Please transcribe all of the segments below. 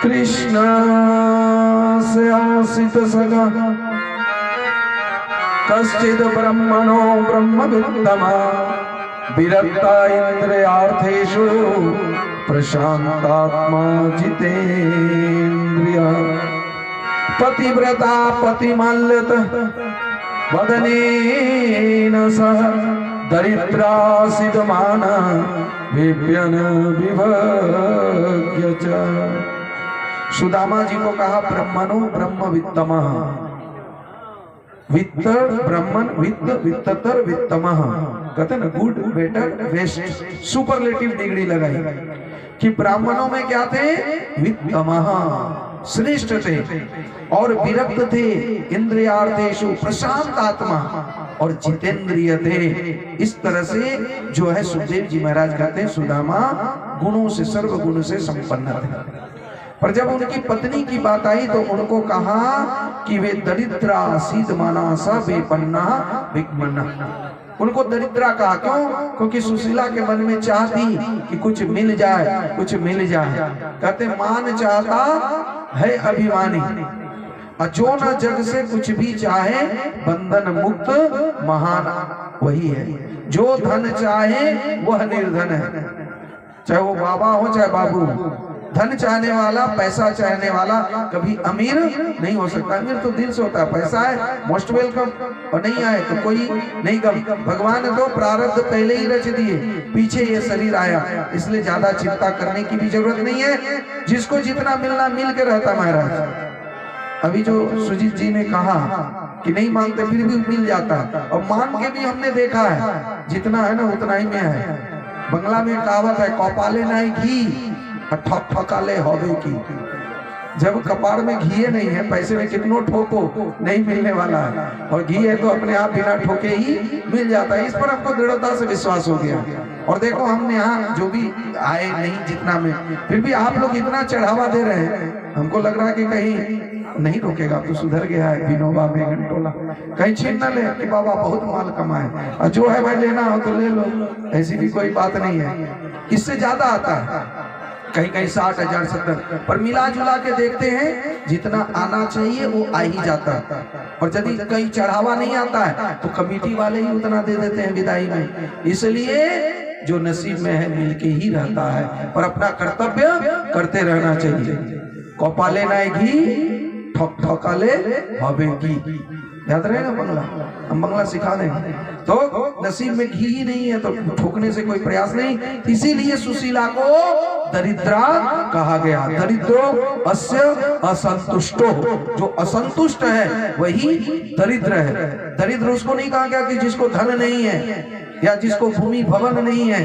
कृष्ण से आसित सगा कश्चिद ब्रह्मणो ब्रह्मवित्तमा विरक्ता इंद्रियार्थेषु प्रशांतात्मा जितेन्द्रिय पतिव्रता पतिमाल्यत वदनेन सह दरिद्रासितमाना विप्यन विभज्य च। सुदामा जी को कहा ब्रह्मणो ब्रह्मवित्तमः, वित्त ब्राह्मण वित्त वित्तर वित्तमः, कहते ना good better best, superlative degree लगाई कि ब्राह्मणों में क्या थे, वित्तमः श्रेष्ठ थे और विरक्त थे, इंद्रियार्थेषु प्रशांत आत्मा और जितेंद्रिय थे। इस तरह से जो है सुखदेव जी महाराज कहते हैं सुदामा गुणों से सर्व गुण से संपन्न थे। पर जब उनकी पत्नी की बात आई तो उनको कहा कि वे दरिद्रा सीधमाना सा बेपन्ना विकमन्ना। उनको दरिद्रा कहा, क्यों? क्योंकि सुशीला के मन में चाह थी कि कुछ मिल जाए, कुछ मिल जाए। कहते मान चाहता है अभिमानी, जो न जग से कुछ भी चाहे बंधन मुक्त महान वही है। जो धन चाहे वह निर्धन है, चाहे वो बाबा हो चाहे बाबू। धन चाहने वाला, पैसा चाहने वाला कभी अमीर नहीं हो सकता। अमीर तो दिल से होता है, पैसा है मोस्ट वेलकम, और नहीं आए तो कोई नहीं कम। भगवान ने तो प्रारब्ध पहले ही रच दिए, पीछे ये शरीर आया, इसलिए ज्यादा चिंता करने की भी जरूरत नहीं है। जिसको जितना मिलना मिल के रहता महाराज। अभी जो सुजीत जी ने कहा कि नहीं मांगते फिर भी मिल जाता, और मांग के भी हमने देखा है जितना है ना उतना ही में है। बंगला में कहावत है, कौपाले नहीं घी ठक ठकाले होवे की। जब कपाड़ में घी नहीं है, पैसे में कितनों ठोको नहीं मिलने वाला है, और घी है तो अपने आप बिना ठोके ही मिल जाता है। इस पर हमको दृढ़ता से विश्वास हो गया। और देखो हमने यहाँ जो भी आए नहीं जितना में, फिर भी आप लोग इतना चढ़ावा दे रहे हैं, हमको लग रहा है कि कहीं नहीं रोकेगा तो सुधर गया है विनोबा में घंटोला, कहीं छीन न ले कि बाबा बहुत माल कमाए, और जो है भाई लेना हो तो ले लो, ऐसी भी कोई बात नहीं है। इससे ज्यादा आता है, कहीं कहीं 60,000 70, पर मिला जुला के देखते हैं जितना आना चाहिए वो आ ही जाता है। और यदि कहीं चढ़ावा नहीं आता है तो कमेटी वाले ही उतना दे देते हैं विदाई में। इसलिए जो नसीब में है मिलके ही रहता है, पर अपना कर्तव्य करते रहना चाहिए। कौपाले नाय घी ठक ठकाले हवे की, याद रहेगा बंगला, हम बंगला सिखा देंगे। तो नसीब में घी ही नहीं है तो ठोकने से कोई प्रयास नहीं। इसीलिए सुशीला को दरिद्रा कहा गया। दरिद्रो अस्य असंतुष्टो, जो असंतुष्ट है वही दरिद्र है। दरिद्र उसको नहीं कहा गया कि जिसको धन नहीं है या जिसको भूमि भवन नहीं है,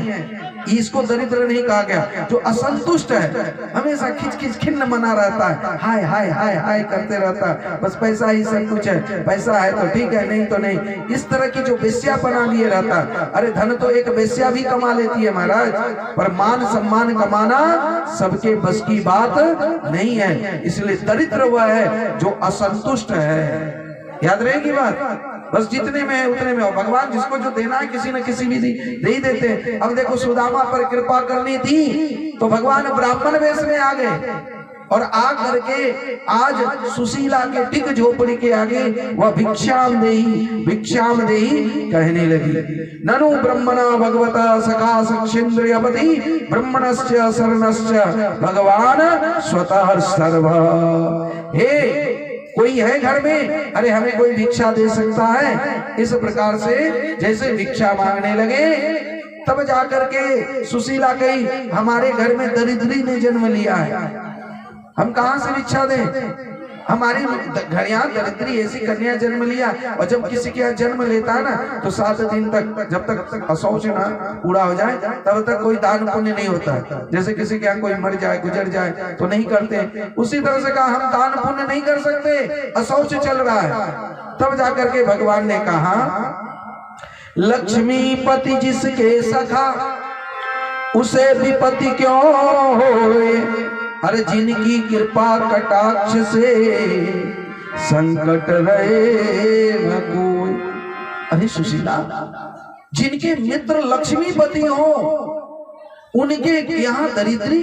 इसको दरिद्र नहीं कहा गया। जो असंतुष्ट है, हमेशा खिच खिच खिन्न मना रहता है, हाय हाय हाय हाय करते रहता है, बस पैसा ही सब कुछ है, पैसा है तो ठीक है नहीं तो नहीं। इस तरह की जो वेश्या बना लिए रहता है। अरे धन तो एक वेश्या भी कमा लेती है महाराज, पर मान सम्मान कमाना सबके बस की बात नहीं है। इसलिए दरिद्र वह है जो असंतुष्ट है। याद रहेगी बात, बस जितने में है उतने में हो। भगवान जिसको जो देना है किसी न किसी विधि दे ही देते हैं। अब देखो सुदामा पर कृपा करनी थी तो भगवान ब्राह्मण वेश में आ गए, और आ करके आज सुशीला के टिक झोपड़ी के आगे वह भिक्षाम देही कहने लगी। ननु ब्रह्मणा भगवता सखा सक्षेन्द्रियपति ब्रह्मणस्य शरणस्य भगवान स्वतः सर्व। हे कोई है घर में, अरे हमें कोई भिक्षा दे सकता है? इस प्रकार से जैसे भिक्षा मांगने लगे तब जाकर के सुशीला कही, हमारे घर में दरिद्री ने जन्म लिया है, हम कहां से भिक्षा दें? हमारी घर यहाँ दरिद्री ऐसी कन्या जन्म लिया। और जब किसी के यहाँ जन्म लेता है ना तो 7 दिन तक, जब तक अशौच ना पूरा हो जाए तब तक कोई दान पुण्य नहीं होता है। जैसे किसी के यहाँ कोई मर जाए गुजर जाए तो नहीं करते, उसी तरह से कहा हम दान पुण्य नहीं कर सकते, अशौच चल रहा है। तब जाकर के भगवान ने कहा, लक्ष्मीपति जिसके सखा उसे विपत्ति क्यों होए, अरे जिनकी कृपा कटाक्ष से संकट रहे न कोई। अरे सुशीला, जिनके मित्र लक्ष्मीपति हो उनके यहाँ दरिद्री,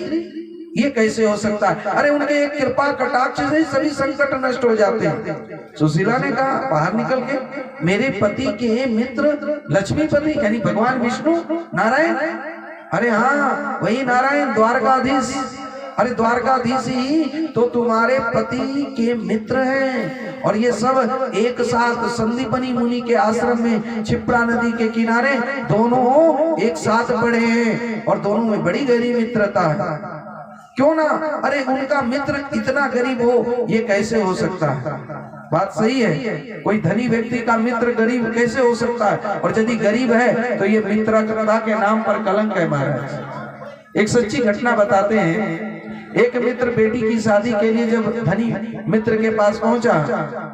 ये कैसे हो सकता है? अरे उनके एक कृपा कटाक्ष से सभी संकट नष्ट हो जाते हैं। सुशीला ने कहा बाहर निकल के, मेरे पति के मित्र लक्ष्मीपति यानी भगवान विष्णु नारायण, अरे हाँ वही नारायण द्वारकाधीश, अरे द्वारकाधीश ही तो तुम्हारे पति के मित्र हैं। और ये सब एक साथ संदीपनी मुनि के आश्रम में क्षिप्रा नदी के किनारे दोनों एक साथ पड़े हैं और दोनों में बड़ी गहरी मित्रता है। क्यों ना, अरे उनका मित्र इतना गरीब हो ये कैसे हो सकता है? बात सही है, कोई धनी व्यक्ति का मित्र गरीब कैसे हो सकता है? और यदि गरीब है तो ये मित्रता के नाम पर कलंक है महाराज। एक सच्ची घटना बताते हैं। एक मित्र बेटी की शादी के लिए जब धनी मित्र के पास पहुंचा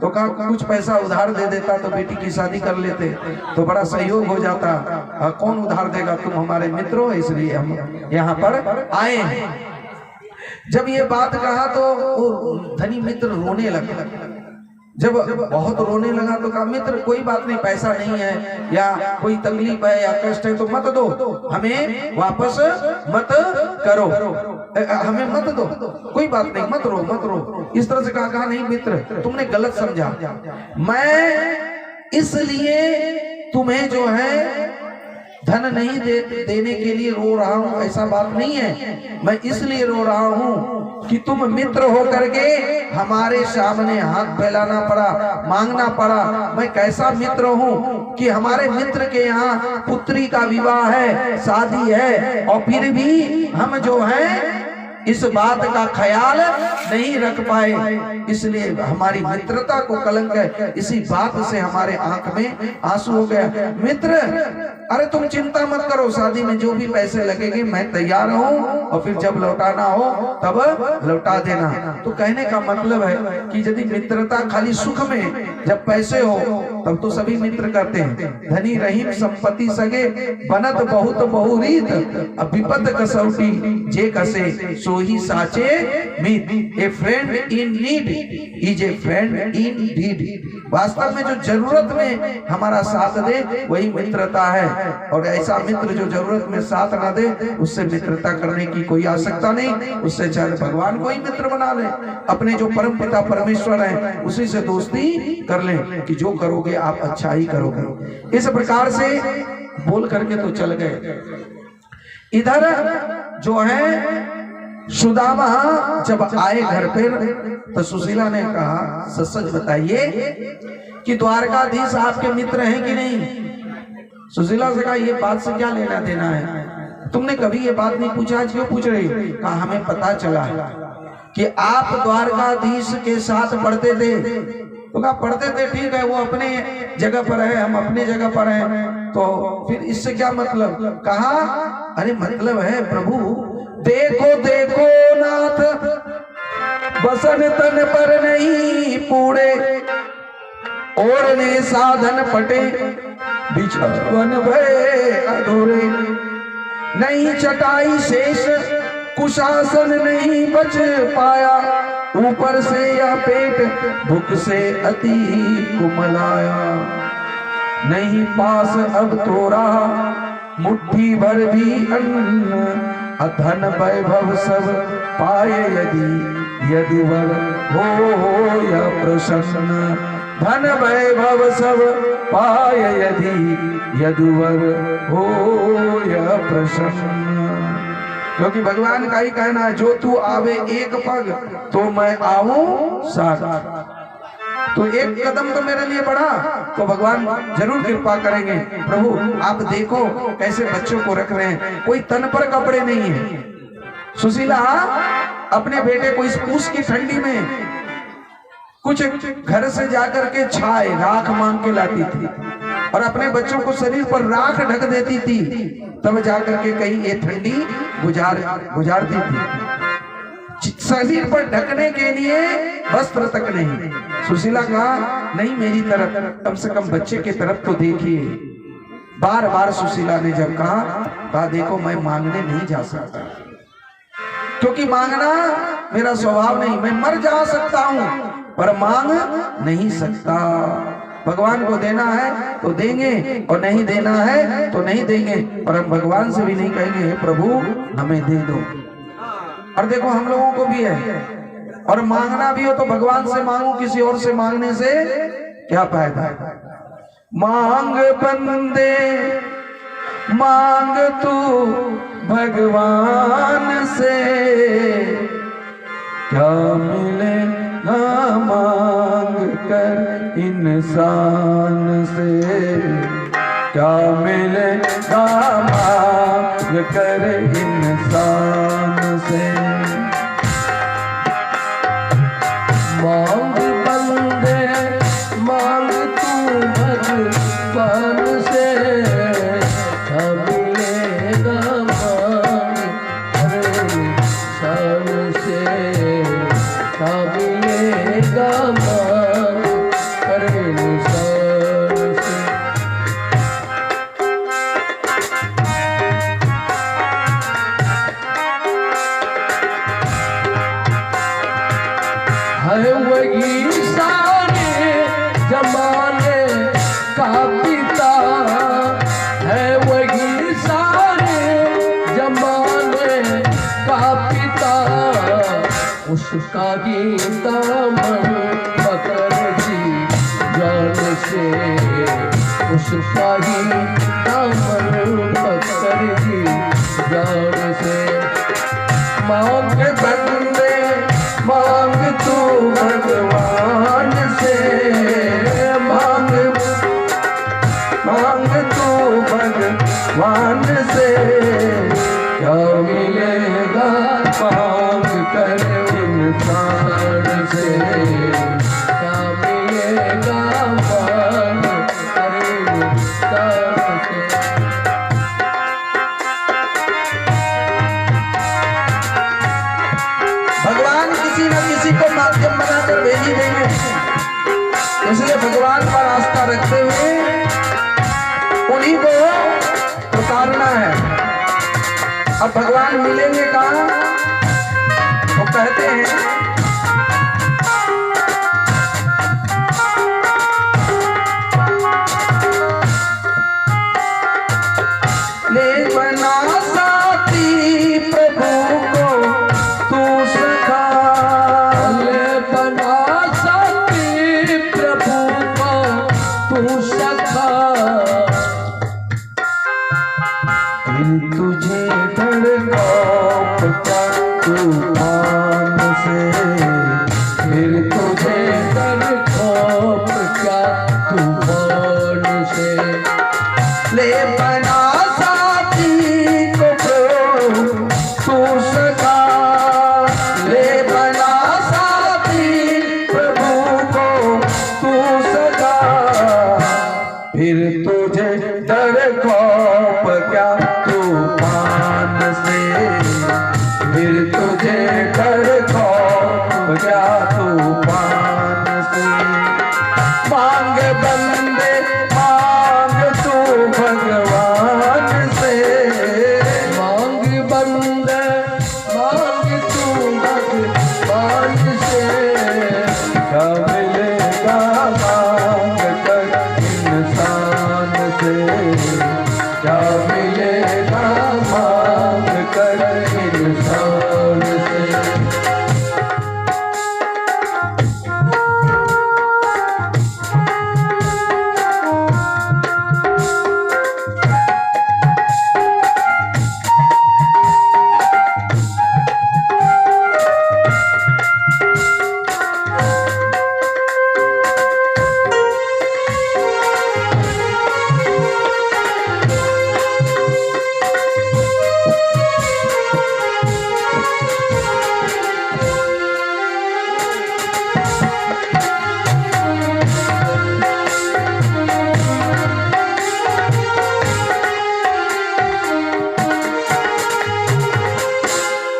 तो कहा कुछ पैसा उधार दे देता तो बेटी की शादी कर लेते, तो बड़ा सहयोग हो जाता। कौन उधार देगा, तुम हमारे मित्र हो इसलिए हम यहाँ पर आए हैं। जब ये बात कहा तो वो धनी मित्र रोने लगा। जब बहुत रोने लगा तो कहा मित्र कोई बात नहीं, पैसा नहीं है या कोई तकलीफ है या कष्ट है तो मत दो, हमें वापस मत करो, हमें मत दो, कोई बात नहीं, मत रो मत रो। इस तरह से कहा नहीं मित्र तुमने गलत समझा, मैं इसलिए तुम्हें जो है धन नहीं देने के लिए रो रहा हूँ, ऐसा बात नहीं है। मैं इसलिए रो रहा हूँ कि तुम मित्र हो करके हमारे सामने हाथ फैलाना पड़ा, मांगना पड़ा। मैं कैसा मित्र हूँ कि हमारे मित्र के यहाँ पुत्री का विवाह है, शादी है, और फिर भी हम जो है इस बात का ख्याल नहीं रख पाए, इसलिए हमारी मित्रता को कलंक है। इसी बात से हमारे आंख में आंसू हो गया। मित्र अरे तुम चिंता मत करो, शादी में जो भी पैसे लगेंगे मैं तैयार हूँ, और फिर जब लौटाना हो तब लौटा देना। तो कहने का मतलब है कि यदि मित्रता खाली सुख में, जब पैसे हो तब तो सभी मित्र करते हैं। धनी रहीम संपत्ति सगे बनत बहुत बहुरीत, अब विपद कसौटी जे कसे सो ही साचे मीत। A friend in need is a friend in deed. वास्तव में जो जरूरत में हमारा साथ दे वही मित्रता है, और ऐसा मित्र जो जरूरत में साथ ना दे उससे मित्रता करने की कोई आवश्यकता नहीं। उससे चाहे भगवान को ही मित्र बना ले, अपने जो परम पिता परमेश्वर है उसी से दोस्ती कर ले कि जो करोगे आप अच्छा ही करोगे। इस प्रकार से बोल करके तो चल गए। इधर जो है सुदामा जब आए घर पर तो सुशीला ने कहा सच सच बताइए कि द्वारकाधीश आपके मित्र हैं कि नहीं? सुशीला से कहा ये बात से क्या लेना देना है, तुमने कभी ये बात नहीं पूछा, आज क्यों पूछ रही? कहा हमें पता चला कि आप द्वारकाधीश के साथ पढ़ते थे। तो कहा पढ़ते थे ठीक है, वो अपने जगह पर है, हम अपने जगह पर हैं, तो फिर इससे क्या मतलब? कहा अरे मतलब है प्रभु देखो देखो नाथ बसन तन पर नहीं पूरे, और ने साधन पटे बिछवन भय अधूरे। नहीं चटाई शेष कुशासन नहीं बच पाया, ऊपर से यह पेट भूख से अति कुमलाया। नहीं पास अब तो रहा मुट्ठी भर भी अन्न, धन वैभव सब पाए यदि यदुवर हो या प्रसन्न। धन वैभव सब पाए यदि यदुवर हो या प्रसन्न। क्योंकि भगवान का ही कहना है जो तू आवे एक पग तो मैं आऊं साथ। तो एक कदम तो मेरे लिए बढ़ा तो भगवान जरूर कृपा करेंगे। प्रभु आप देखो कैसे बच्चों को रख रहे हैं, कोई तन पर कपड़े नहीं है। सुशीला अपने बेटे को इस पूस की ठंडी में कुछ घर से जाकर के छाए राख मांग के लाती थी, और अपने बच्चों को शरीर पर राख ढक देती थी, तब जाकर के कहीं ये ठंडी गुजारती थी। शरीर पर ढकने के लिए वस्त्र तक नहीं। सुशीला कहा नहीं मेरी तरफ, कम से कम बच्चे की तरफ तो देखिए। बार बार सुशीला ने जब कहा देखो मैं मांगने नहीं जा सकता, क्योंकि मांगना मेरा स्वभाव नहीं। मैं मर जा सकता हूं पर मांग नहीं सकता। भगवान को देना है तो देंगे, और नहीं देना है तो नहीं देंगे। पर हम भगवान से भी नहीं कहेंगे प्रभु हमें दे दो। और देखो हम लोगों को भी है, और मांगना भी हो तो भगवान से मांगो, किसी और से मांगने से क्या फायदा है। मांग बंदे मांग तू भगवान से, क्या मिलेगा मांग कर इंसान से, क्या मिलेगा मांग कर इंसान से। मांग बंदे मांग तू भगवान से, क्या मिलेगा मांग कर इंसान से, क्या मिलेगा मांग कर इंसान से। है वही सारे जमाने का पिता, है वही सारे जमाने का पिता, उसका ही दामन पकड़ जी जान से, उसका ही दामन पकड़ जी जान से। मांग बंदे मांग तू भगवान से, मांग मांग तू भगवान से, क्या मिलेगा मांग कर इंसान से, क्या मिलेगा मांग कर इंसान से। भगवान किसी न किसी को माध्यम बनाकर भेज ही देंगे, इसलिए भगवान पर आस्था रखते हुए उन्हीं को पुकारना है। अब भगवान मिलेंगे कहाँ, तो कहते हैं ले बना साथी प्रभु को तू सखा, ले बना साथी प्रभु को तू सखा, फिर तुझे धड़का तूफान से, फिर तुझे खौफ क्या तूफान से। ले बना साथी को तू सखा, ले बना साथी प्रभु को तू सखा, फिर तुझे डर खौफ क्या तूफान से, फिर तुझे डर खौफ क्या तूफान से। मांग बंदे मांग तू भगवान से, मांग बंदे मांग तू भगवान से, क्या मिलेगा मांग कर इंसान से, क्या मिलेगा मांग कर इंसान से।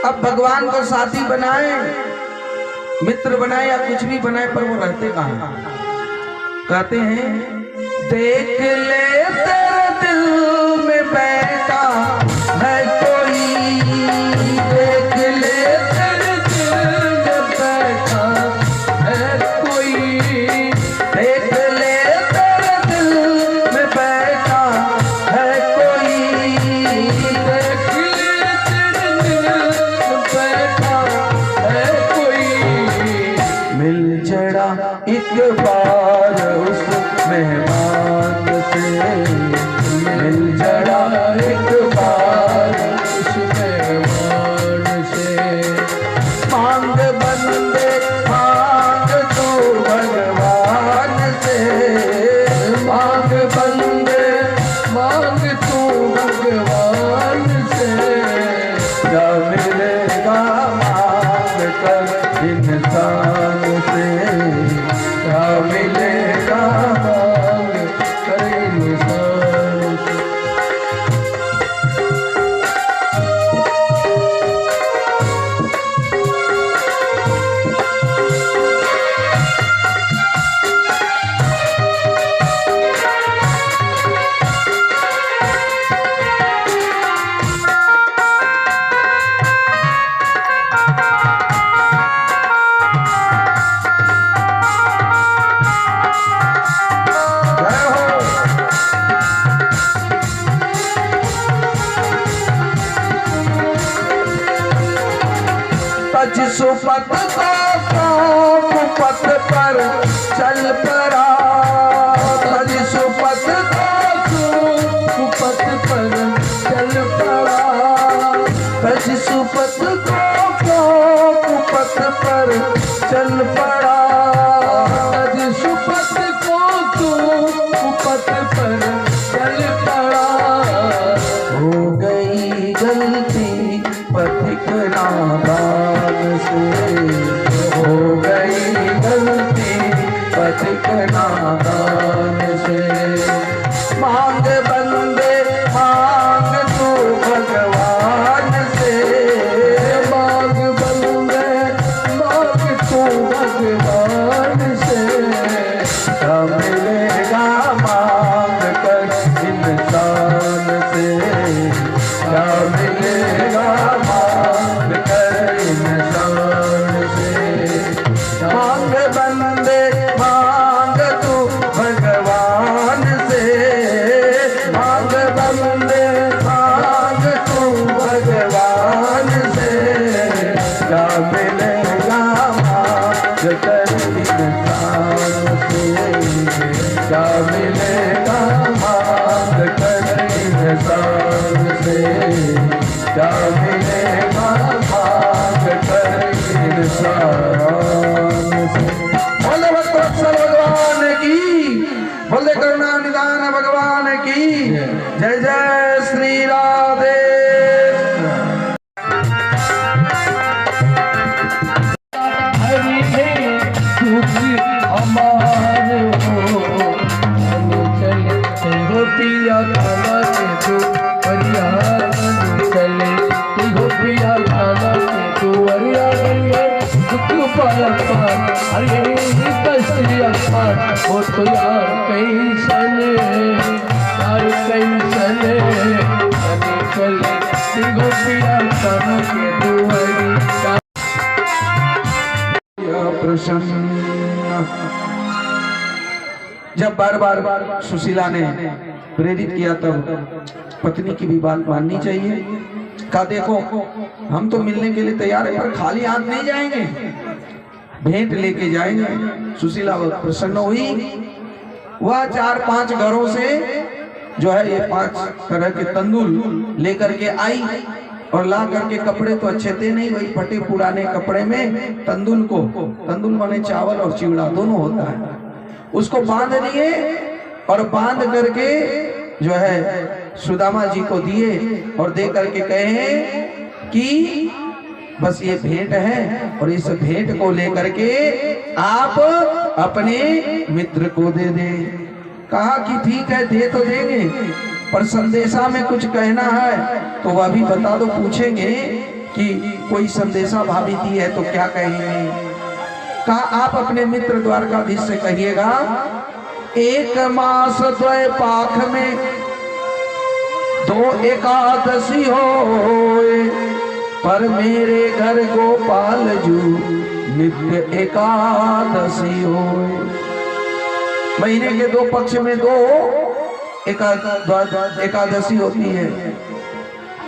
अब भगवान को साथी बनाए, मित्र बनाए या कुछ भी बनाए, पर वो रहते कहाँ? कहते हैं देख ले तेरे दिल में बैठा है कोई, देख ले तेरे दिल में बैठा है कोई, देख ले तेरे दिल में बैठा है कोई, देख ले तेरे दिल में बैठा एक बार उस मेहमान से मिल जरा, एक बार उस मेहमान से मांग बंदे मांग तू भगवान से, मांग बंदे मांग तू भगवान से, क्या मिलेगा मांग कर इंसान से, क्या मिलेगा मांग कर इंसान से। जय हो। तज सुपथ को कुपथ पर चल पड़ा, तज सुपथ कुपथ पर चल पड़ा, तज सुपथ को कुपथ पर चल पड़ा, तज सुपथ को तू कुपथ पर चल पड़ा। हो गई गलती पथिक नादान से, हो गई गलती पथिक नादान से, मांग बंदे मांग तू भगवान से, मांग बंदे मांग तू भगवान से, क्या मिलेगा मांग कर इंसान से, क्या मिलेगा मांग कर इंसान से, मांग बंदे मांग तू भगवान से, मांग बंदे मांग तू भगवान से, क्या मिलेगा मांग कर इंसान से, क्या मिलेगा मांग कर इंसान से, क्या मिलेगा मांग कर इंसान से। बोले भक्तवत्सल भगवान की, बोले करुणा निदान भगवान की जय जय श्री राधे। हरि है दुख हमार हो, चले गोपिया खाना के तू परिया चले, गोपिया खाना के तू परिया दुख पाया पार, अरे कष्टिया पार हो तो यार कैसन यार कैसन चले गोपिया खाना के तू परिया। प्रसन्न जब बार बार सुशीला ने प्रेरित किया तब पत्नी की भी बात माननी चाहिए। कहा देखो हम तो मिलने के लिए तैयार है पर खाली हाथ नहीं जाएंगे, भेंट लेके जाएंगे। सुशीला प्रसन्न हुई। वह 4-5 घरों से जो है ये 5 तरह के तंदूल लेकर के आई और ला करके, कपड़े तो अच्छे थे नहीं, वही फटे पुराने कपड़े में तंदूल माने चावल और चिवड़ा दोनों होता है, उसको बांध लिए और बांध करके जो है सुदामा जी को दिए और दे करके कहे कि बस ये भेंट है और इस भेंट को लेकर के आप अपने मित्र को दे दें। कहा कि ठीक है दे तो देंगे पर संदेशा में कुछ कहना है तो वह भी बता दो। पूछेंगे कि कोई संदेशा भाभी दी है तो क्या कहेंगे। कहा आप अपने मित्र द्वारकाधीश से कहिएगा 1 मास द्वय पाख में 2 एकादशी होए, पर मेरे घर गोपाल जू नित्य एकादशी होए। महीने के 2 पक्ष में 2 एकादशी होती है,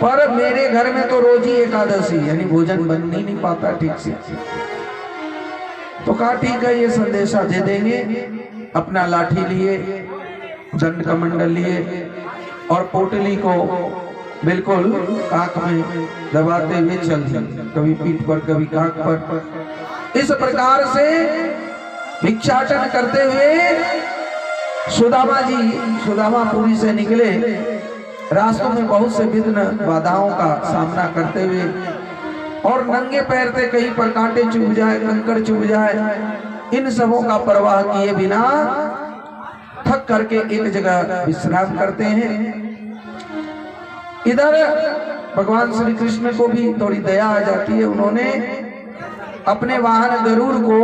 पर मेरे घर में तो रोज ही एकादशी, यानी भोजन बन ही नहीं पाता ठीक से। तो कहा ठीक है, ये संदेशा दे देंगे। अपना लाठी लिए, दंड कमंडल लिए और पोटली को बिल्कुल काख में दबाते हुए चल दिए, कभी पीठ पर कभी काख पर। इस प्रकार से भिक्षाटन करते हुए सुदामापुरी से निकले। रास्तों में बहुत से विघ्न बाधाओं का सामना करते हुए और नंगे पैर थे, कहीं पर कांटे चुभ जाए, कंकड़ चुभ जाए, इन सबों का परवाह किए बिना थक करके एक जगह विश्राम करते हैं। इधर भगवान श्री कृष्ण को भी थोड़ी दया आ जाती है। उन्होंने अपने वाहन गरुड़ को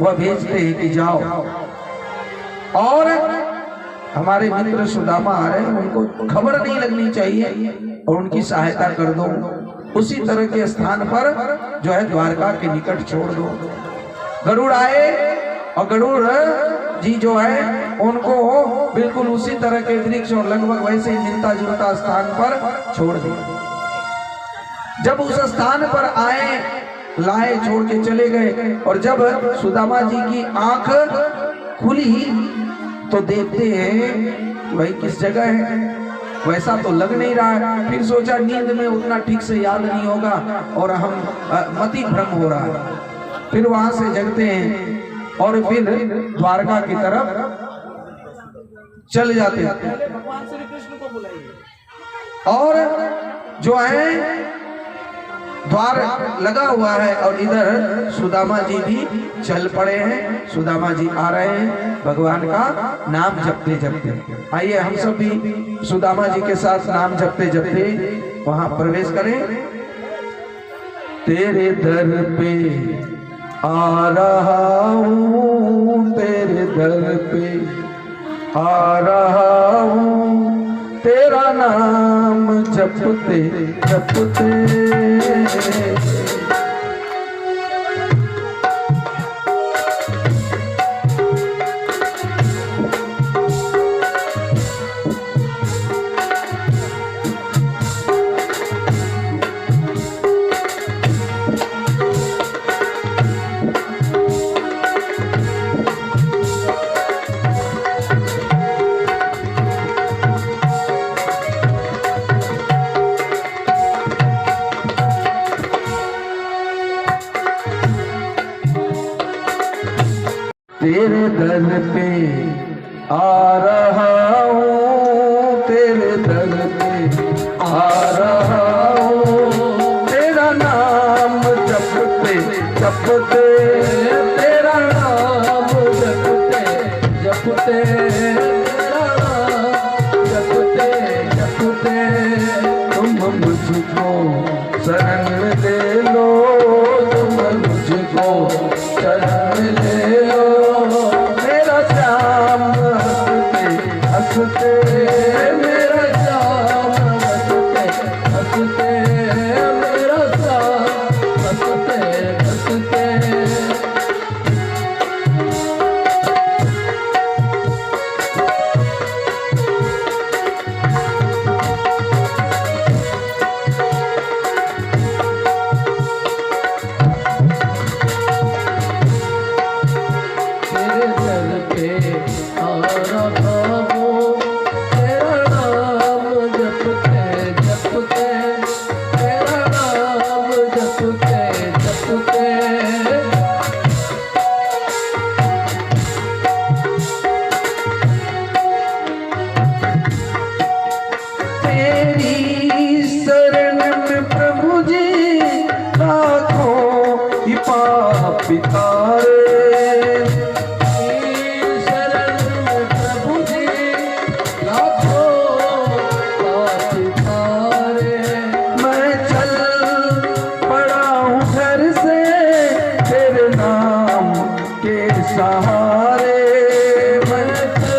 वह भेजते हैं कि जाओ और हमारे मित्र सुदामा आ रहे हैं, उनको खबर नहीं लगनी चाहिए और उनकी सहायता कर दो। उसी तरह के स्थान पर जो है द्वारका के निकट छोड़ दो। गरुड़ आए और गरुड़ जी जो है उनको बिल्कुल उसी तरह के वृक्ष और लगभग वैसे ही मिलता जुलता स्थान पर छोड़ दिया। जब उस स्थान पर आए, लाए, छोड़ के चले गए और जब सुदामा जी की आंख खुली तो देखते हैं भाई किस जगह है, वैसा तो लग नहीं रहा है। फिर सोचा नींद में उतना ठीक से याद नहीं होगा और हम मति भ्रम हो रहा है। फिर वहां से जगते हैं और फिर द्वारका की तरफ चल जाते हैं। भगवान श्री कृष्ण को बुलाइए। और जो है द्वार लगा हुआ है और इधर सुदामा जी भी चल पड़े हैं। सुदामा जी आ रहे हैं भगवान का नाम जपते जपते। आइए हम सब भी सुदामा जी के साथ नाम जपते जपते वहां प्रवेश करें। तेरे दर पे आ रहा हूँ, तेरे दर पे आ रहा हूँ, तेरा नाम जपते जपते। तेरे दर पे आ रहा हूँ, तेरे दर पे आ रहा हूँ, तेरा नाम जपते जपते, तेरा नाम जपते जपते, तेरा नाम जपते जपते। तुम मुझको शरण ले लो, तुम मुझको शरण ले लो, हंसते मेरा श्याम हंसते हंसते, मेरा श्याम हंसते हंसते। तेरे दर पे आ रहा हूँ, तेरा नाम जपते जपते, तेरा नाम जपते जपते। तेरी शरण में प्रभु जी लाखों ही पाप तारे, सहारे मैं चल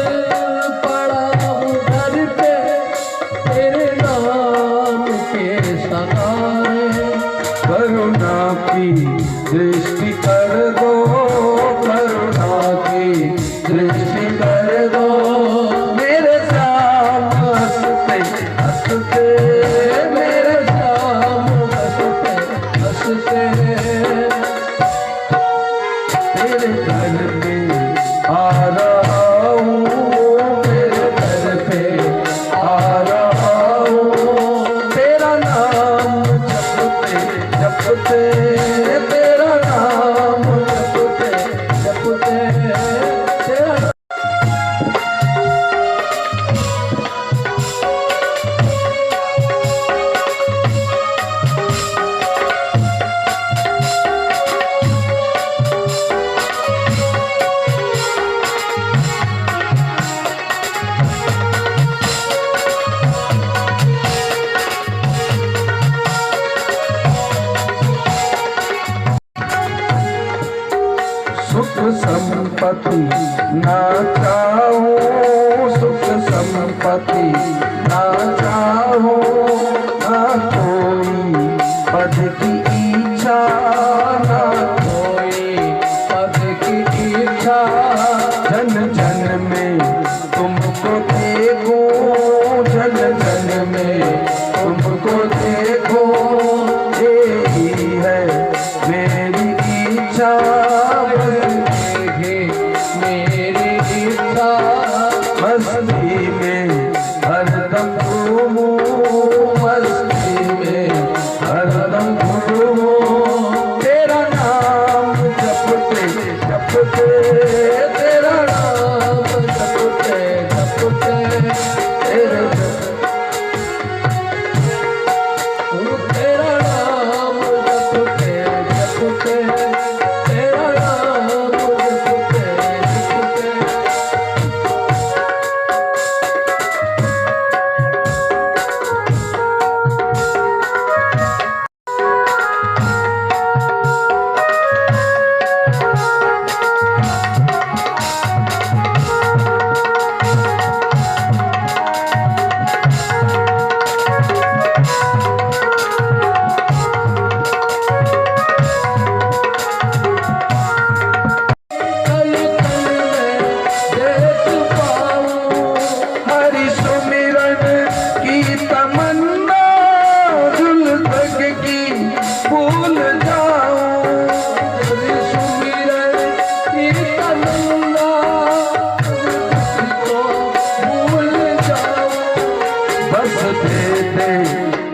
पड़ा हूँ घर पे, तेरे नाम के सहारे। करुणा की दृष्टि कर दो, करुणा की दृष्टि कर दो, मेरे श्याम हंसते हंसते, मेरे श्याम हंसते हंसते। तेरे घर पे आ रहा हूँ, तेरे घर पे आ रहा हूँ। तेरा नाम जपते जपते, तेरा नाम जपते जपते, तेरा सुख संपत्ति ना चाहूं, सुख संपत्ति ना चाहूं, ना कोई पद की इच्छा, ना कोई पद की इच्छा। जन जन में तुमको देखूं, जन जन में तुमको देखूं, यही है मेरी इच्छा। मस्ती में हरदम घूमूं, मस्ती में हरदम घूमूं। तेरा नाम जपते जपते, तेरा नाम जपते जपते, तेरा नाम जपते जपते, तेरा नाम जपते जपते।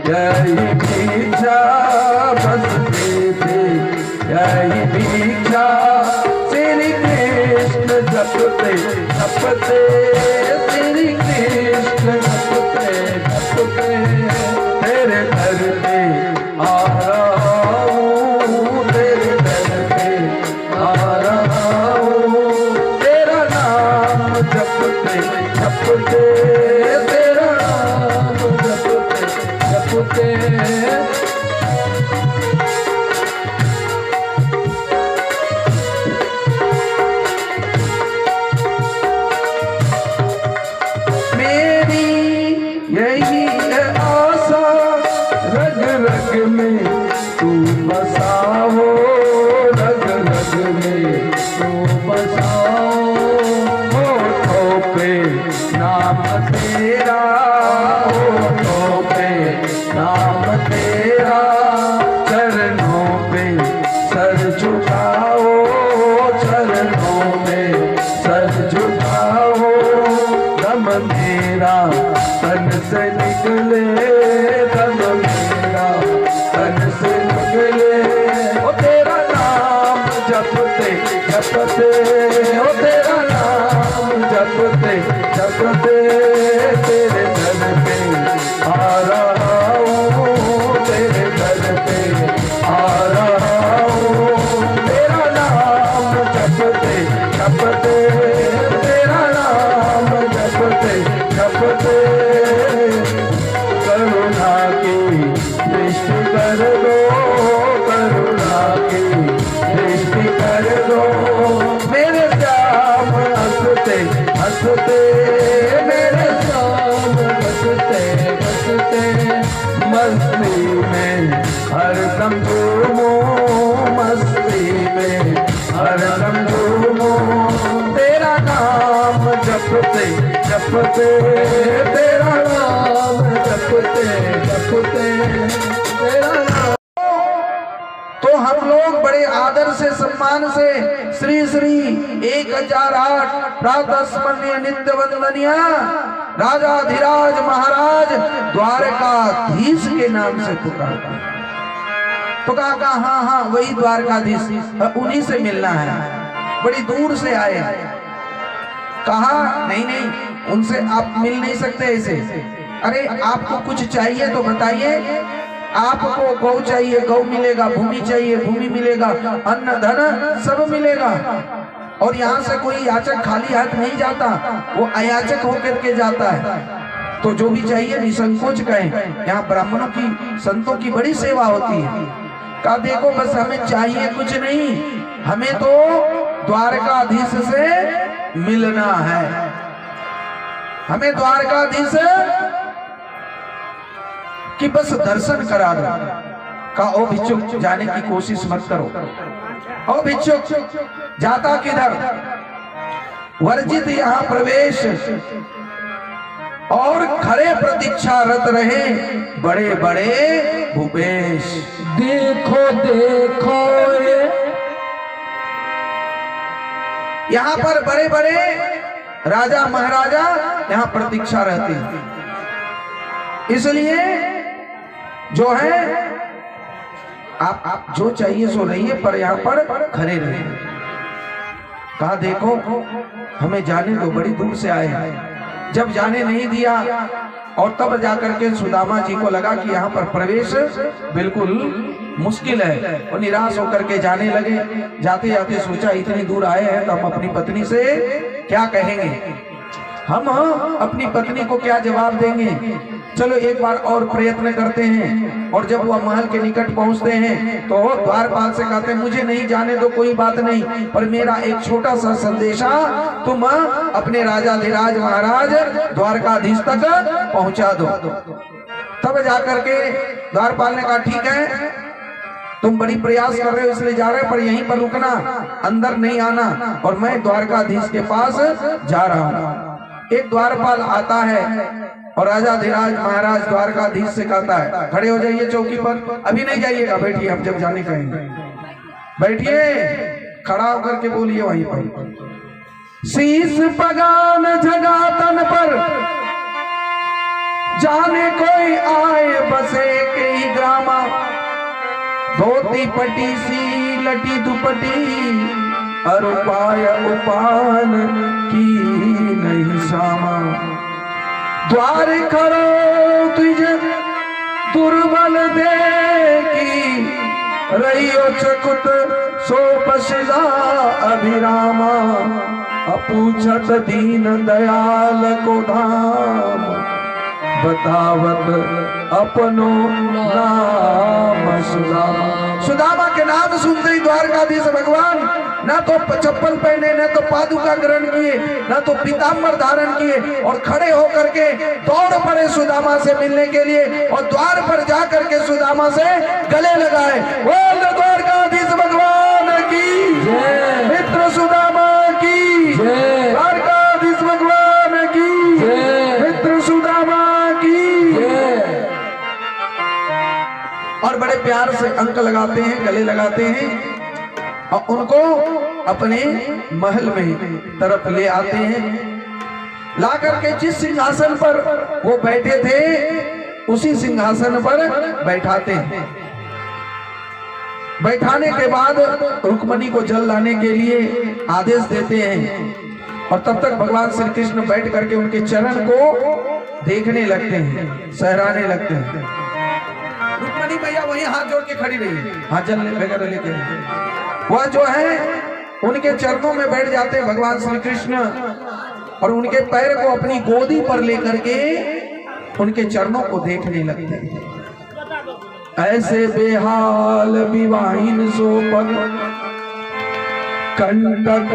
यही भिक्षा, बस दे यही भिक्षा। श्री कृष्ण जपते जपते, श्री कृष्ण जपते जपते, तेरे घर पे आ रहा हूँ, तेरे घर पे आ रहा हूँ। तेरा नाम जपते जपते, तेरा नाम जपते जपते। मेरी यही है आशा, रग रग में तू बसा हो, रग रग में तू बसा हो। होठों पे नाम तेरा, होठों पे नाम तेरा। चरणों पे सर झुकाओ, चरणों में सर झुकाओ। दम मेरा तन से निकले, दम मेरा तन से निकले। ओ तेरा नाम जपते जपते, ओ तेरा नाम जपते जपते, तेरे घर पे आ रहा हूँ, तेरे घर पे आ रहा हूँ। तेरा नाम जपते जपते, तेरा नाम जपते जपते। करुणा की दृष्टि कर दो, करुणा की दृष्टि कर दो। मेरे श्याम हंसते हंसते, मेरे श्याम हंसते हंसते। मस्ती में हरदम झूमो, मस्ती में हरदम झूमो। तेरा नाम जपते जपते, तेरा नाम जपते जपते, तेरा नाम। तो हम लोग बड़े आदर आदर से सम्मान से श्री श्री 1008 प्रातः स्मरणीय नित्य वंदनीय राजाधिराज महाराज द्वारकाधीश के नाम से पुकारता। तो कहा हाँ हाँ वही द्वारकाधीश, उन्हीं से मिलना है, बड़ी दूर से आए। कहा नहीं नहीं उनसे आप मिल नहीं सकते ऐसे। अरे आपको कुछ चाहिए तो बताइए, आपको गौ चाहिए गौ मिलेगा, भूमि चाहिए भूमि मिलेगा, अन्न धन सब मिलेगा। और यहाँ से कोई याचक खाली हाथ नहीं जाता, वो अयाचक होकर के जाता है। तो जो भी चाहिए निसंकोच कहें। यहाँ ब्राह्मणों की संतों की बड़ी सेवा होती है। कहा देखो बस हमें चाहिए कुछ नहीं, हमें तो द्वारकाधीश से मिलना है, हमें द्वारकाधीश कि बस दर्शन करा दो। कहा ओ भिक्षुक जाने की कोशिश मत करो। ओ भिक्षुक जाता किधर, वर्जित यहाँ प्रवेश। और खड़े प्रतीक्षारत रहे बड़े बड़े भूपेश। देखो देखो यहाँ पर बड़े बड़े राजा महाराजा यहाँ प्रतीक्षा रहते हैं, इसलिए जो है आप जो चाहिए सो रहिए, पर यहाँ पर खड़े रहे। कहा देखो हमें जाने दो, बड़ी दूर से आए हैं। जब जाने नहीं दिया और तब जाकर के सुदामा जी को लगा कि यहाँ पर प्रवेश बिल्कुल मुश्किल है, और निराश होकर के जाने लगे। जाते जाते सोचा इतनी दूर आए हैं तो हम अपनी पत्नी से क्या कहेंगे, हम अपनी पत्नी को क्या जवाब देंगे। चलो एक बार और प्रयत्न करते हैं। और जब वह महल के निकट पहुंचते हैं तो द्वारपाल से कहते हैं मुझे नहीं जाने दो कोई बात नहीं, पर मेरा एक छोटा सा संदेशा तुम अपने राजाधिराज महाराज द्वारकाधीश तक पहुंचा दो। तब जाकर के द्वारपाल ने कहा ठीक है तुम बड़ी प्रयास कर रहे हो इसलिए जा रहे हो, पर यहीं पर रुकना, अंदर नहीं आना, और मैं द्वारकाधीश के पास जा रहा हूँ। एक द्वारपाल आता है और राजाधिराज महाराज द्वारकाधीश से कहता है खड़े हो जाइए चौकी पर, अभी नहीं जाइएगा, बैठिए, हम जब जाने कहेंगे बैठिए। खड़ा होकर के बोलिए वहीं पर, शीश पगान जगातन पर जाने कोई आए बसे के ही ग्रामा, धोती पटी सी लटी दुपटी और उपाय उपान की नहीं सामा, द्वार खरो तुझे दुर्बल देखी, रहियो चकुत सो पशिला अभिरामा, अपूछत दीन दयाल को धाम, बतावत अपनो नाम सुदामा। सुदामा के नाम सुनते ही द्वारकाधीश भगवान न तो चप्पल पहने, न तो पादुका ग्रहण किए, न तो पीताम्बर धारण किए, और खड़े होकर के दौड़ पड़े सुदामा से मिलने के लिए, और द्वार पर जाकर के सुदामा से गले लगाए। बोल द्वारकाधीश भगवान की जय, मित्र सुदामा की जय, द्वारकाधीश भगवान की जय, मित्र सुदामा की जय। और बड़े प्यार से अंक लगाते हैं, गले लगाते हैं, और उनको अपने महल में तरफ ले आते हैं। ला करके जिस सिंहासन पर वो बैठे थे उसी सिंहासन पर बैठाते हैं। बैठाने के बाद रुक्मणी को जल लाने के लिए आदेश देते हैं, और तब तक भगवान श्री कृष्ण बैठ करके उनके चरण को देखने लगते हैं, सहराने लगते हैं। रुक्मणी भैया वही हाथ जोड़ के खड़ी रही, हाथ जल वगैरह लेके वह जो है उनके चरणों में बैठ जाते हैं भगवान श्री कृष्ण, और उनके पैर को अपनी गोदी पर लेकर के उनके चरणों को देखने लगते हैं। ऐसे बेहाल विवाहिन सो पग कंटक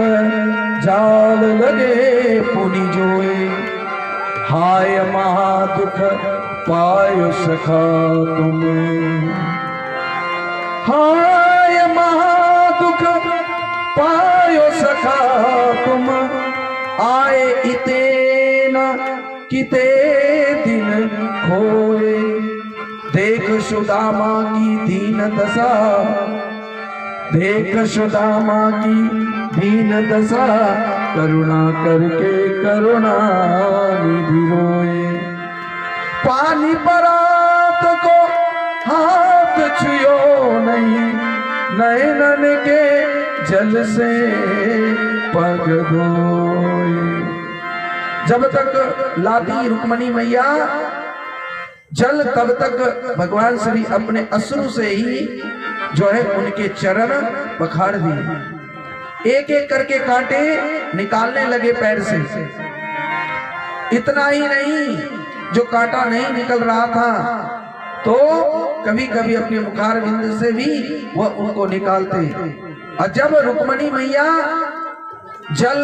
जाल लगे पुनि जोए, हाय महादुख पायो सखा तुम, हाय महादुख पायो सखा तुम, आए इते न किते दिन खोए, देख सुदामा की दीन दशा, देख सुदामा की दीन दशा, करुणा करके करुणा निधि रोए। पानी परात को हाथ छुयो नहीं, नयनन के जल से पग धोए। जब तक लाती रुक्मणी मैया जल, तब तक भगवान श्री अपने अश्रु से ही जो है उनके चरण पखार दिए। एक एक करके कांटे निकालने लगे पैर से। इतना ही नहीं, जो कांटा नहीं निकल रहा था तो कभी कभी अपने मुखार बिंद से भी वह उनको निकालते। और जब रुक्मणी मैया जल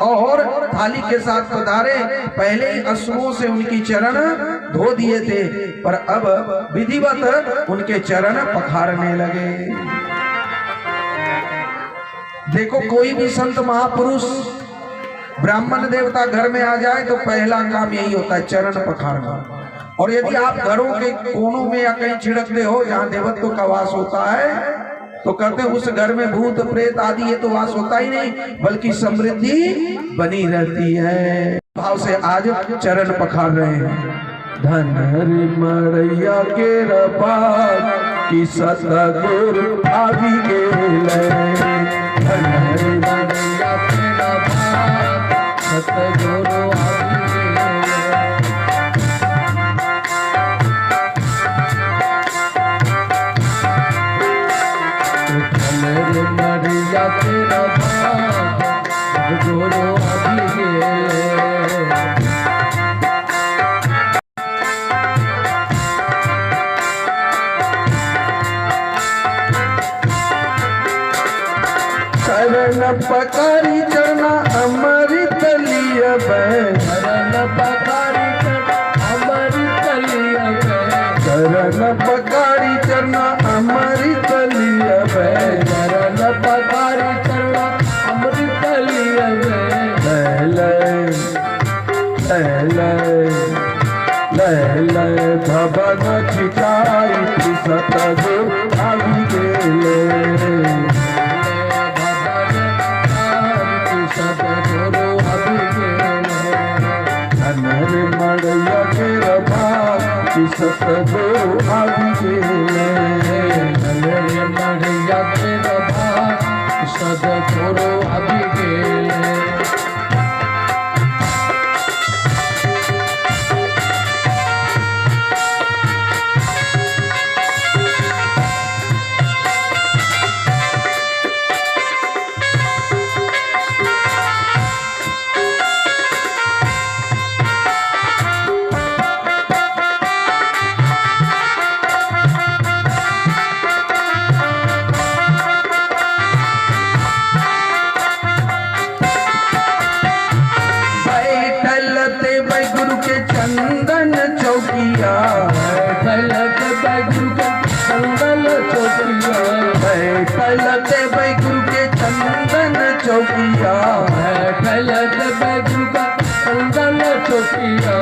और थाली के साथ पधारे, पहले ही अश्रुओं से उनकी चरण धो दिए थे, पर अब विधिवत उनके चरण पखारने लगे। देखो, कोई भी संत महापुरुष ब्राह्मण देवता घर में आ जाए तो पहला काम यही होता है, चरण पखारना। और यदि आप घरों के कोनों में या कहीं छिड़कते हो जहां देवत्व का वास होता है, तो कहते हैं उस घर में भूत प्रेत आदि ये तो वास होता ही नहीं, बल्कि समृद्धि बनी रहती है। भाव से आज चरण पखार रहे हैं। धन हरि मड़ैया के रपार की सतगुरु आदि गेले। धन हरि मड़ैया के रपार सतगुरु आदि मरिया तेरा भाग गुरु अभी शरण पकारी चरना अमृत लिया बह, शरण पकारी चरना अमृत लिया बह, शरण पकारी चरना अमृत लिया बह, शरण पकारी चरना अमृत लिया बह। ले भवन छिटाई सतगुरु आदि गेले। मड़ैया के रबा की सतगुरु आदि गेले। मड़ैया के रबा की सतगुरु आदि गेले। चंदन चौकिया बैठलते बैगुरु के चंदन चौकिया, बैठलते बैगुरु के चंदन चौकिया, बैठलते बैगुरु का चंदन चौकिया।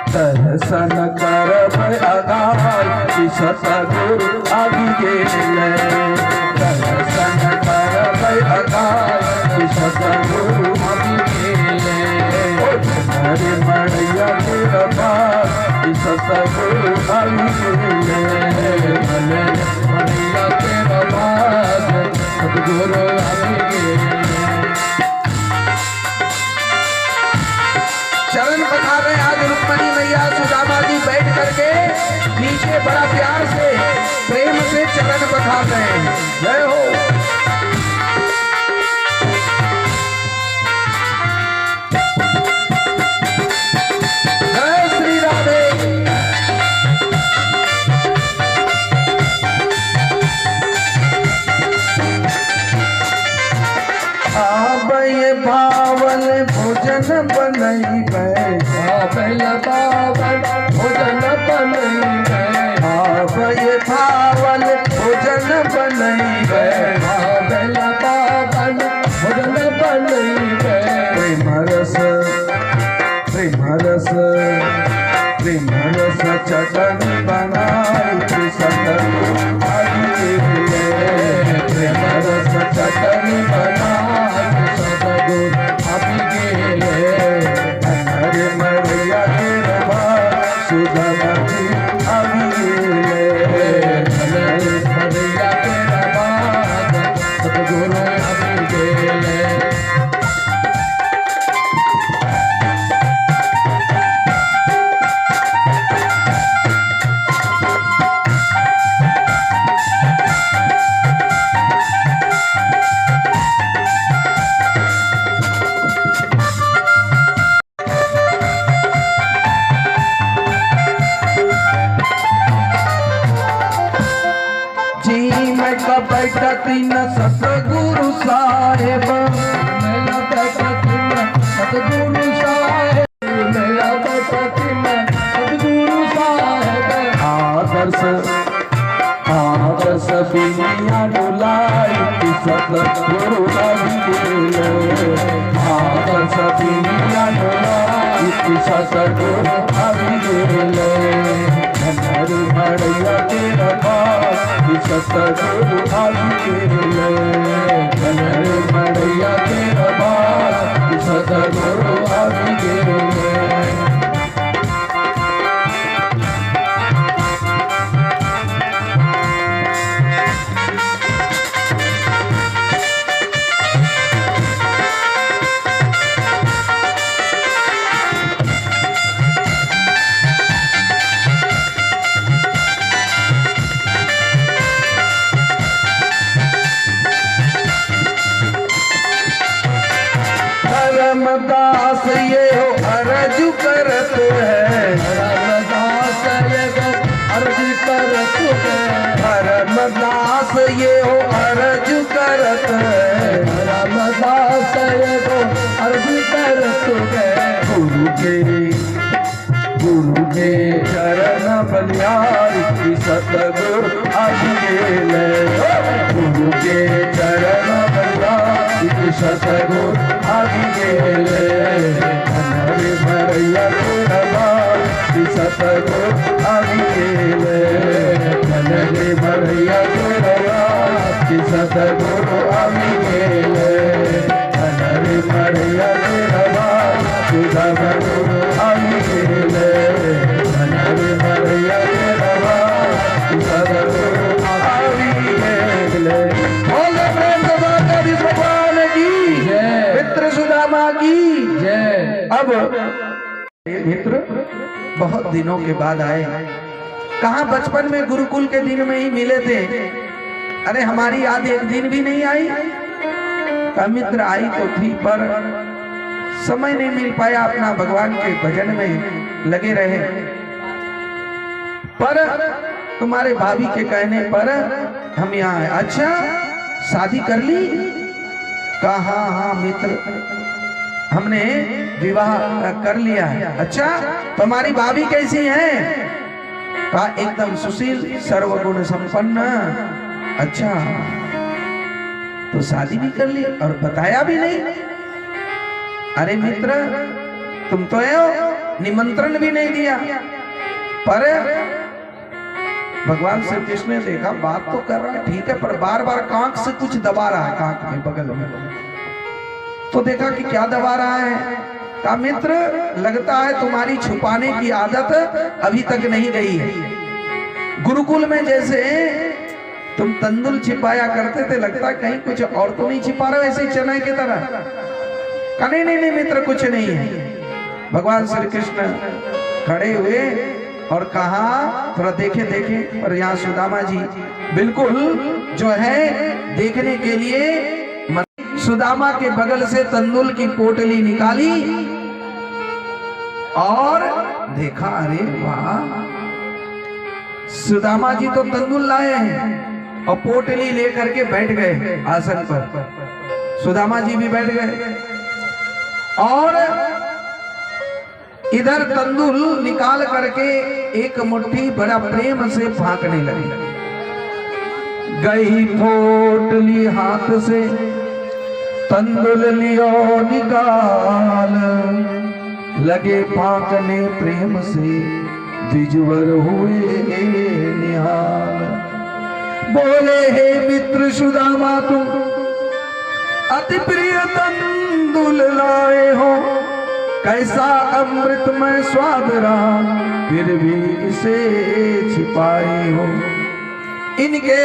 दर्शन करब आगार की सतगुरु आदि गेले। दर्शन करब आगार की सतगुरु आदि गेले। हरि मड़ैया के रबा की सतगुरु आदि गेले। मड़ैया के रबा सतगुरु आदि गेले। चरण पखार रहे आज रुक्मणी मैया। सुदामा जी बैठ करके नीचे बड़ा प्यार से प्रेम से चरण पखार रहे हैं। जय हो। भावल भोजन बनई बावल बावल भोजन बनई भावल भोजन बनई बावल बावल भोजन बनई। प्रेम रस प्रेम रस चटन बनाई सतगुरु आदि तीन सतगुरु साहेब मेरा बेटा तीन सतगुरु साहेब मेरा बेटा तीन सतगुरु साहेब आदर्श बिनिया डुलाई सतगुरु अभिगेले आदर्श बिनिया डुलाई सतगुरु अभिगेले धनर भड़ैया तेरा बात सतगुरु अभिगेले धनर भड़ैया तेरा बात सतगुरु अभिगेले धर्मदास ये हो अर्ज करत है धर्मदास ये हो अर्ज करत है धर्मदास ये हो अर्ज करत है धर्मदास ये हो अर्ज करत है गुरु के चरण बलिहारी सतगुरु अभिगेले गुरु के चरण बलिहारी सतगुरु अभिगेले धनर भड़ैया तेरा बात सतगुरु अभिगेले धनर भड़ैया तेरा बात सतगुरु अभिगेले धनर भड़ैया तेरा बात सतगुरु अभिगेले धनर भड़ैया तेरा बात सतगुरु अभिगेले। बोले प्रेम द्वारकाधीश भगवान की जय मित्र सुदामा की जय। अब मित्र बहुत दिनों के बाद आए, कहाँ बचपन में गुरुकुल के दिन में ही मिले थे। अरे हमारी याद एक दिन भी नहीं आई। का मित्र आई तो थी पर समय नहीं मिल पाया, अपना भगवान के भजन में लगे रहे। पर तुम्हारे भाभी के कहने पर हम यहाँ आए। अच्छा शादी कर ली? कहा हाँ मित्र हमने विवाह कर लिया है। अच्छा तुम्हारी भाभी कैसी है? कहा एकदम सुशील सर्वगुण संपन्न। अच्छा तो शादी भी कर ली और बताया भी नहीं? अरे मित्र तुम तो हो, निमंत्रण भी नहीं दिया। पर भगवान श्री कृष्ण ने देखा बात तो कर रहा है ठीक है, पर बार बार कांख से कुछ दबा रहा है, कांख में बगल में। तो देखा कि क्या दबा रहा है। कहा मित्र लगता है तुम्हारी छुपाने की आदत अभी तक नहीं गई है। गुरुकुल में जैसे तुम तंदुल छिपाया करते थे, लगता है कहीं कुछ और तो नहीं छिपा रहे ऐसे चने की तरह। कहा नहीं नहीं मित्र कुछ नहीं है। भगवान श्री कृष्ण खड़े हुए और कहा थोड़ा देखे देखे, और यहाँ सुदामा जी बिल्कुल जो है देखने के लिए सुदामा के बगल से तंदुल की पोटली निकाली और देखा। अरे वाह सुदामा जी तो तंदुल लाए हैं और पोटली लेकर के बैठ गए आसन पर। सुदामा जी भी बैठ गए और इधर तंदुल निकाल करके एक मुट्ठी बड़ा प्रेम से फांकने लगे। गई पोटली हाथ से तंदुल लियो निकाल, लगे फांकने प्रेम से द्विजवर हुए निहाल। बोले हे मित्र सुदामा तुम अति प्रिय तंदुल लाए हो, कैसा अमृतमय स्वाद रहा फिर भी इसे छिपाए हो। इनके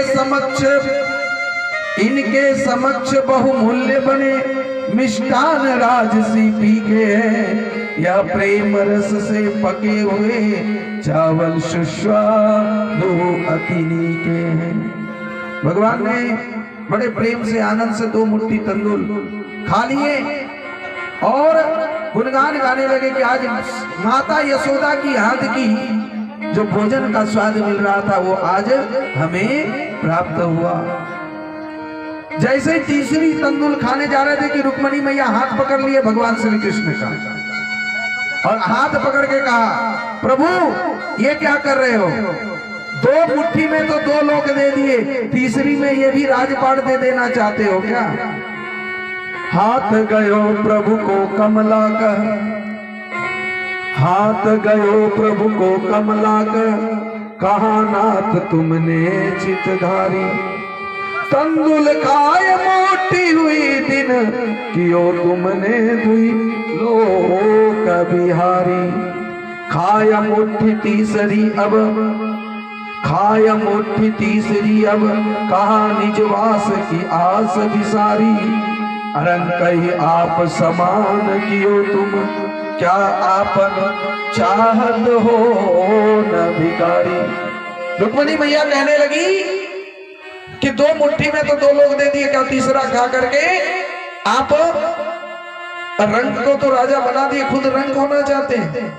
समक्ष बहुमूल्य बने मिष्टान राजसी पी के हैं, या प्रेम रस से पके हुए चावल सुस्वादु अतिनी के हैं। भगवान ने बड़े प्रेम से आनंद से 2 मुट्ठी तंदुल खा लिए और गुणगान गाने लगे कि आज माता यशोदा की हाथ की जो भोजन का स्वाद मिल रहा था वो आज हमें प्राप्त हुआ। जैसे तीसरी तंदुल खाने जा रहे थे कि रुक्मणी मैया हाथ पकड़ लिए भगवान श्री कृष्ण का और हाथ पकड़ के कहा, प्रभु ये क्या कर रहे हो? 2 मुट्ठी में तो 2 लोग दे दिए, तीसरी में ये भी राजपाट दे देना चाहते हो क्या? हाथ गयो प्रभु को कमला कह, हाथ गयो प्रभु को कमला कह, कहा नाथ तुमने चितधारी, तंदुल खाए मोटी हुई दिन, कियो तुमने दुई लोक बिहारी। खाया मुट्ठी तीसरी अब, खाया मुट्ठी तीसरी अब, कहा निजवास की आस विसारी, अरंग कही आप समान कियो तुम, क्या आपन चाहत हो न भिखारी। रुक्मणी मैया कहने लगी कि 2 मुट्ठी में तो 2 लोग दे दिए, क्या तीसरा खा करके आप रंग को तो राजा बना दिए, खुद रंग होना चाहते हैं।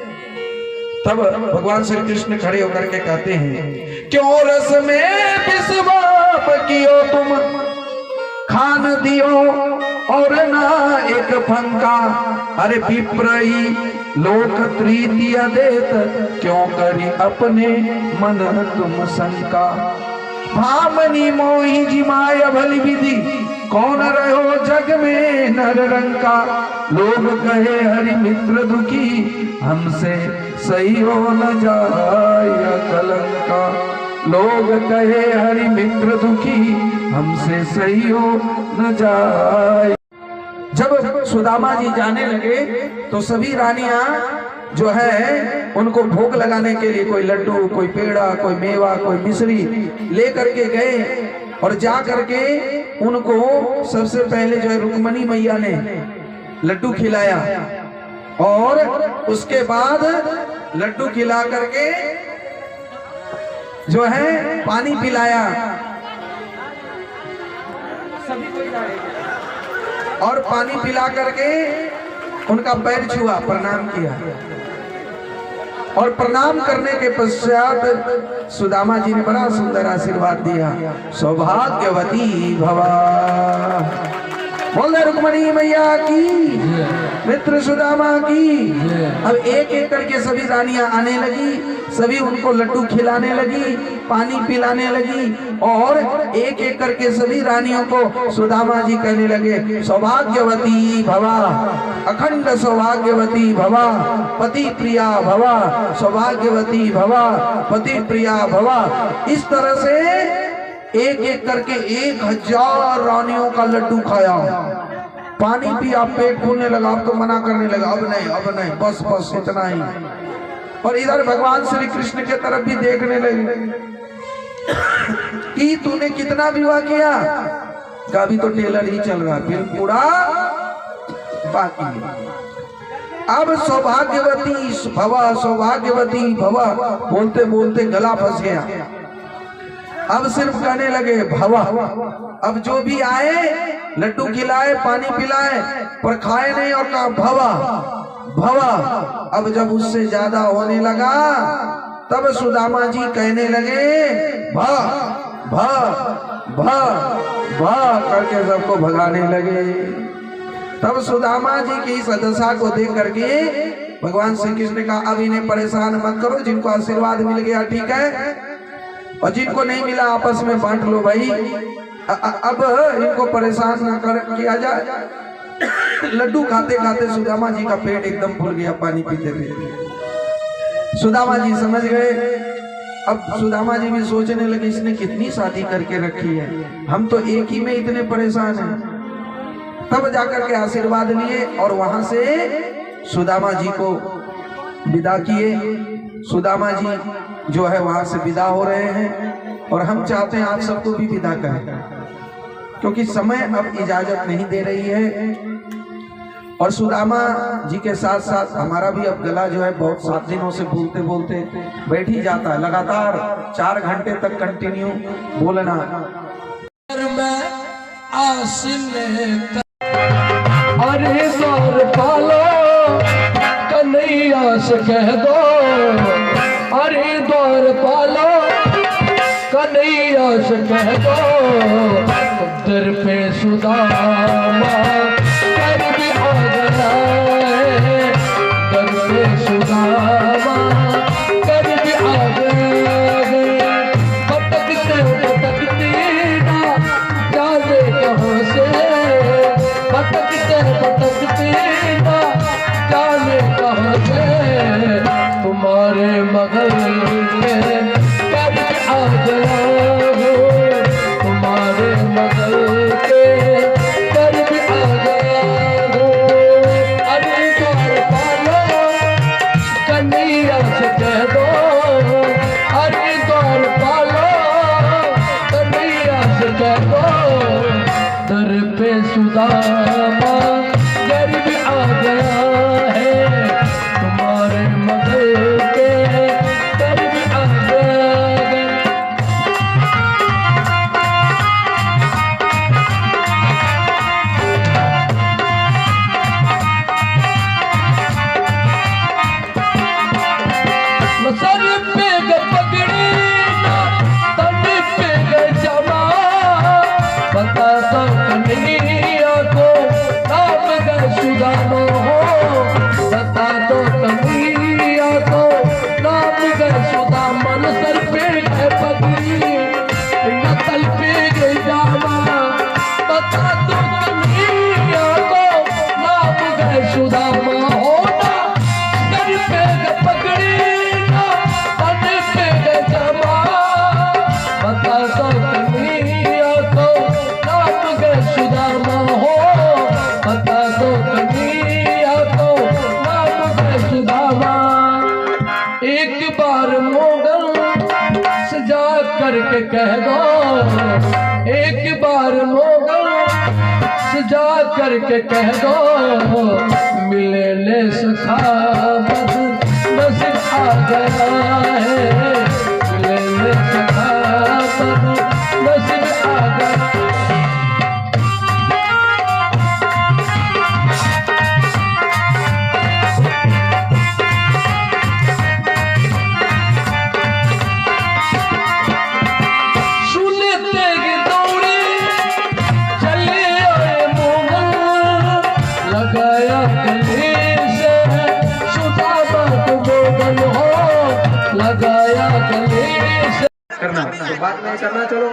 तब भगवान श्री कृष्ण खड़े होकर के कहते हैं, क्यों रस में विश्वाप कियो तुम, खान दियो और ना एक फंका, अरे विप्रई लोक तृतीय देत, क्यों करी अपने मन तुम शंका। भामनी मोही जिमाय भली विधि, कौन रहो जग में नर रंका, लोग कहे हरि मित्र दुखी, हमसे सही हो न जाय कलंका। लोग कहे हरि मित्र दुखी, हमसे सही हो न जाए। जब सुदामा जी जाने लगे तो सभी रानियां जो है उनको भोग लगाने के लिए कोई लड्डू, कोई पेड़ा, कोई मेवा, कोई मिश्री ले करके गए और जा करके उनको सबसे पहले जो है रुक्मणी मैया ने लड्डू खिलाया और उसके बाद लड्डू खिला करके जो है पानी पिलाया और पानी पिला करके उनका पैर छुआ, प्रणाम किया और प्रणाम करने के पश्चात सुदामा जी ने बड़ा सुंदर आशीर्वाद दिया, सौभाग्यवती भवा। बोल रुक्मणी मैया की, मित्र सुदामा की। अब एक एक करके सभी रानियां आने लगी, सभी उनको लड्डू खिलाने लगी, पानी पिलाने लगी और एक एक करके सभी रानियों को सुदामा जी कहने लगे, सौभाग्यवती भवा, अखंड सौभाग्यवती भवा, पति प्रिया भवा, सौभाग्यवती भवा, पति प्रिया भवा। इस तरह से एक एक करके 1000 रानियों का लड्डू खाया, पानी पिया, पेट फूलने लगा। अब तो मना करने लगा, अब नहीं, अब नहीं, बस बस इतना ही। और इधर भगवान श्री कृष्ण के तरफ भी देखने लगे कि तूने कितना विवाह किया? अभी तो टेलर ही चल रहा, बिल पूरा बाकी है। अब सौभाग्यवती भवा, सौभाग्यवती भवा बोलते बोलते गला फंस गया। अब सिर्फ कहने लगे भवा। अब जो भी आए लड्डू खिलाए, पानी पिलाए, पर खाए नहीं और कहा भवा भवा। अब जब उससे ज्यादा होने लगा तब सुदामा जी कहने लगे भा भा भा भा करके सबको भगाने लगे। तब सुदामा जी की इस दशा को देख करके भगवान श्री कृष्ण ने कहा, अब इन्हें परेशान मत करो, जिनको आशीर्वाद मिल गया ठीक है, और जिनको नहीं मिला आपस में बांट लो भाई। अब इनको परेशान ना कर किया जाए। लड्डू खाते खाते सुदामा जी का पेट एकदम फूल गया पानी पीते पीते। सुदामा जी समझ गए। अब सुदामा जी भी सोचने लगे, इसने कितनी शादी करके रखी है, हम तो एक ही में इतने परेशान हैं। तब जाकर के आशीर्वाद लिए और वहां से सुदामा जी को विदा किए। सुदामा जी जो है वहां से विदा हो रहे हैं और हम चाहते हैं आप सबको भी विदा करें, क्योंकि समय अब इजाजत नहीं दे रही है। और सुदामा जी के साथ साथ हमारा भी अब गला जो है बहुत 7 दिनों से बोलते बोलते बैठ ही जाता है, लगातार 4 घंटे तक कंटिन्यू बोलना। अरे द्वार पालो कन्हैया से कह दो, अरे द्वार पालो कन्हैया कन्हैया से कह दो दर पे सुदामा कर भी आ गया है, दर पे सुदामा कर भी आ गया है। भटकते भटकती ना जाने कहाँ से, भटकते भटकती ना जाने कहाँ से, तुम्हारे मगर में कर आ गया हो, तुम्हारे मगर के कर भी आ गया हो। अरे द्वार पालो कन्हैया से कह दो, अरे द्वार पालो कन्हैया से कह दो दर पे सुदामा घर भी आ गया है, तुम्हारे मगर के घर भी आ गया है। सर पे पगड़ी ना तन पे जमा, बता दो कन्हैया को नाम गर सुदामा हो, बता दो कन्हैया को नाम गर सुदामा। न सर पे पगड़ी न तल पे जामा, बता दो कन्हैया को नाम गर सुदामा हो ना। सर पे पगड़ी ना तन पे जमा, बता दो कन्हैया को नाम गर सुदामा हो, बता दो कन्हैया को नाम गर सुदामा। एक बार मोगल सजा करके कह दो, एक बार मोगल सजा करके कह दो मिलने सखा बस नसीब आ गया है, मिलने सखा बस नसीब आ गया। सुनते ही दौड़े चले आए मोगल, लगाया गले से सुदामा को मोगल हो, लगाया गले से। करना तो बात नहीं करना, चलो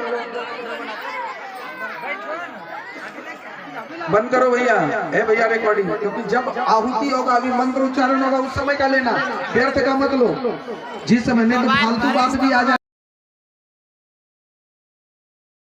बंद करो भैया। ए भैया रिकॉर्डिंग, क्योंकि जब आहुति होगा अभी मंत्र उच्चारण होगा उस समय का लेना, व्यर्थ का मत लो। जिस समय नहीं तो फालतू बात भी आ जाए।